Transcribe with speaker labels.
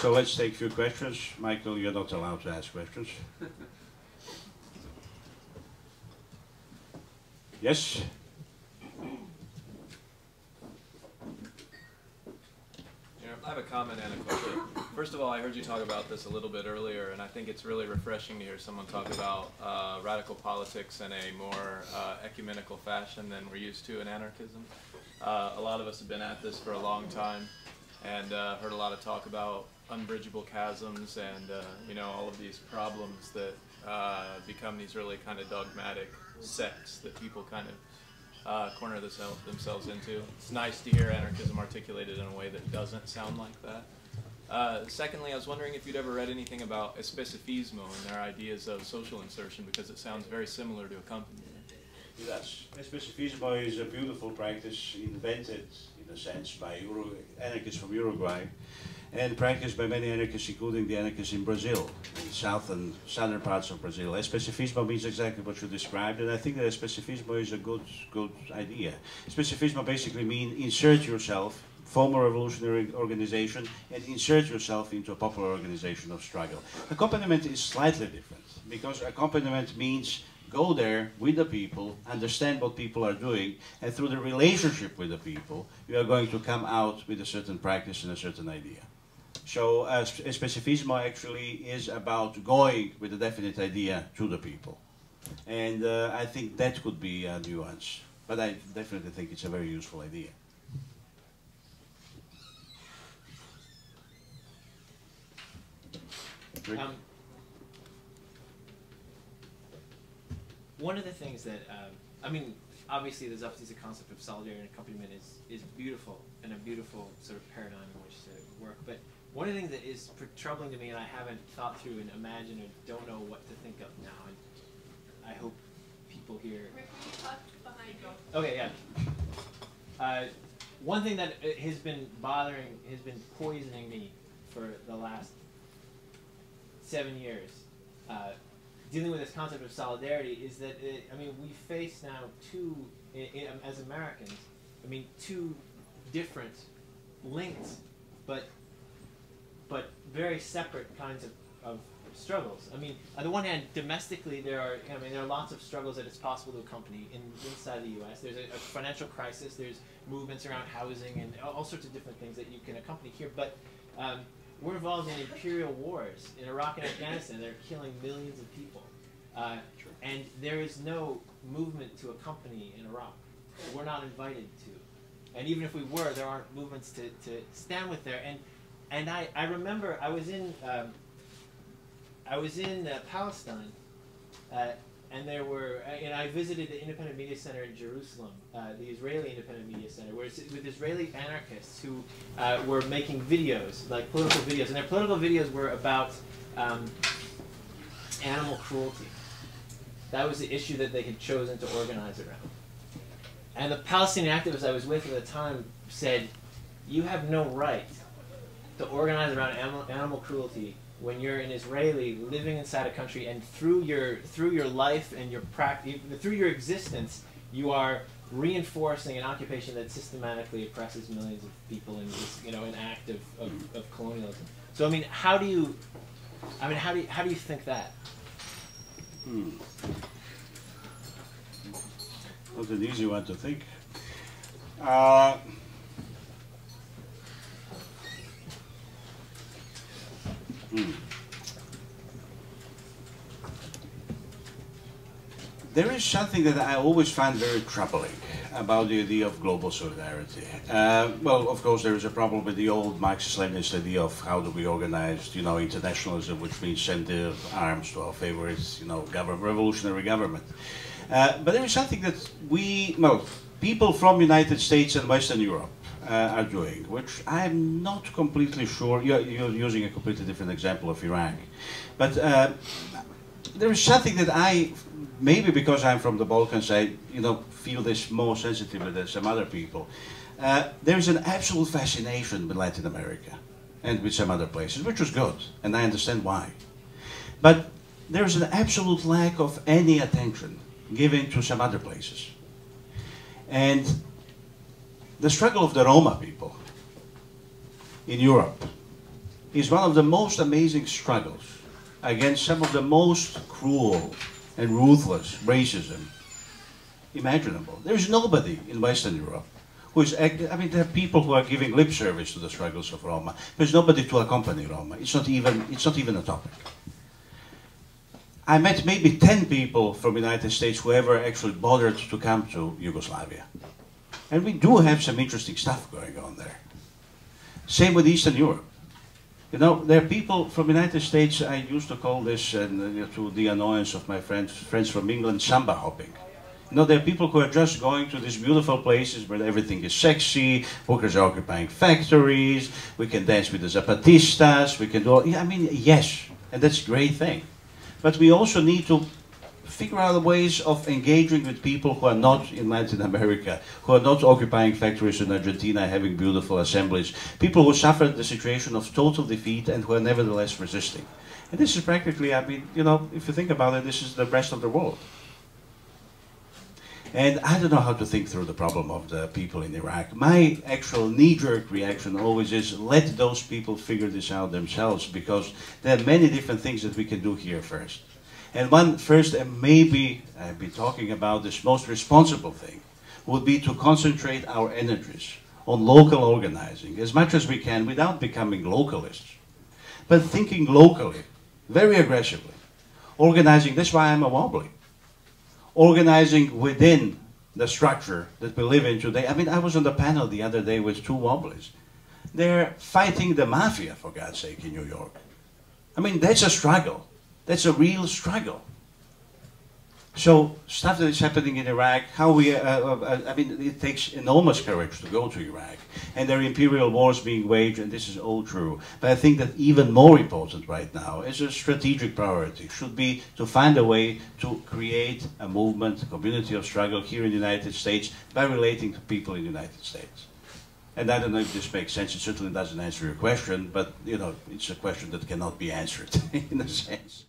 Speaker 1: So let's take a few questions. Michael, you're not allowed to ask questions. Yes?
Speaker 2: I have a comment and a question. First of all, I heard you talk about this a little bit earlier, and I think it's really refreshing to hear someone talk about radical politics in a more ecumenical fashion than we're used to in anarchism. A lot of us have been at this for a long time, and heard a lot of talk about unbridgeable chasms and you know, all of these problems that become these really kind of dogmatic sects that people kind of corner themselves into. It's nice to hear anarchism articulated in a way that doesn't sound like that. Secondly, I was wondering if you'd ever read anything about especificismo and their ideas of social insertion, because it sounds very similar to accompaniment.
Speaker 1: Yes, especificismo is a beautiful practice invented, in a sense, by anarchists from Uruguay, and practiced by many anarchists, including the anarchists in Brazil, in southern parts of Brazil. Especificismo means exactly what you described, and I think that especificismo is a good idea. Especificismo basically means insert yourself, form a revolutionary organization, and insert yourself into a popular organization of struggle. Accompaniment is slightly different, because accompaniment means go there with the people, understand what people are doing, and through the relationship with the people, you are going to come out with a certain practice and a certain idea. So especificismo actually is about going with a definite idea to the people. And I think that could be a nuance. But I definitely think it's a very useful idea.
Speaker 3: One of the things that, I mean, obviously the Zapatista concept of solidarity and accompaniment is beautiful, and a beautiful sort of paradigm in which to work. But one of the things that is troubling to me, and I haven't thought through and imagined or don't know what to think of now, and I hope people here... Okay, yeah. One thing that has been poisoning me for the last 7 years, dealing with this concept of solidarity, is that, I mean, we face now as Americans, I mean, two different, linked, but very separate kinds of struggles. I mean, on the one hand, domestically, there are lots of struggles that it's possible to accompany inside the U.S. There's a financial crisis. There's movements around housing and all sorts of different things that you can accompany here. But we're involved in imperial wars in Iraq and Afghanistan. They're killing millions of people, and there is no movement to accompany in Iraq. We're not invited to, and even if we were, there aren't movements to stand with there. And I remember I was in Palestine, and there were, and I visited the Independent Media Center in Jerusalem, the Israeli Independent Media Center, where it's with Israeli anarchists who were making videos, like political videos, and their political videos were about animal cruelty. That was the issue that they had chosen to organize around. And the Palestinian activists I was with at the time said, "You have no right to organize around animal cruelty when you're an Israeli living inside a country, and through your life and your through your existence, you are reinforcing an occupation that systematically oppresses millions of people in this, an act of colonialism." So I mean, how do you think that?
Speaker 1: Not an easy one to think. There is something that I always find very troubling about the idea of global solidarity. Well, of course, there is a problem with the old Marxist-Leninist idea of how do we organize, internationalism, which means send the arms to our favorite, revolutionary government. But there is something that people from United States and Western Europe are doing, which I'm not completely sure. You're using a completely different example of Iraq, but there is something that maybe because I'm from the Balkans, I feel this more sensitively than some other people. There is an absolute fascination with Latin America and with some other places, which was good, and I understand why. But there is an absolute lack of any attention given to some other places. And the struggle of the Roma people in Europe is one of the most amazing struggles against some of the most cruel and ruthless racism imaginable. There's nobody in Western Europe who is, I mean, there are people who are giving lip service to the struggles of Roma. There's nobody to accompany Roma. It's not even a topic. I met maybe 10 people from the United States who ever actually bothered to come to Yugoslavia. And we do have some interesting stuff going on there. Same with Eastern Europe. You know, there are people from the United States, I used to call this, to the annoyance of my friends from England, samba hopping. You know, there are people who are just going to these beautiful places where everything is sexy, workers are occupying factories, we can dance with the Zapatistas, we can do all, yeah, I mean, yes, and that's a great thing. But we also need to figure out ways of engaging with people who are not in Latin America, who are not occupying factories in Argentina, having beautiful assemblies, people who suffered the situation of total defeat and who are nevertheless resisting. And this is practically, I mean, you know, if you think about it, this is the rest of the world. And I don't know how to think through the problem of the people in Iraq. My actual knee-jerk reaction always is, let those people figure this out themselves, because there are many different things that we can do here first. And one first, and maybe I've been talking about this most responsible thing, would be to concentrate our energies on local organizing as much as we can without becoming localists, but thinking locally, very aggressively. Organizing, that's why I'm a wobbly. Organizing within the structure that we live in today. I mean, I was on the panel the other day with two wobblies. They're fighting the mafia, for God's sake, in New York. I mean, that's a struggle. That's a real struggle. So, stuff that is happening in Iraq, how we, I mean, it takes enormous courage to go to Iraq. And there are imperial wars being waged, and this is all true. But I think that even more important right now, as a strategic priority, should be to find a way to create a movement, a community of struggle here in the United States by relating to people in the United States. And I don't know if this makes sense. It certainly doesn't answer your question, but, you know, it's a question that cannot be answered in a sense.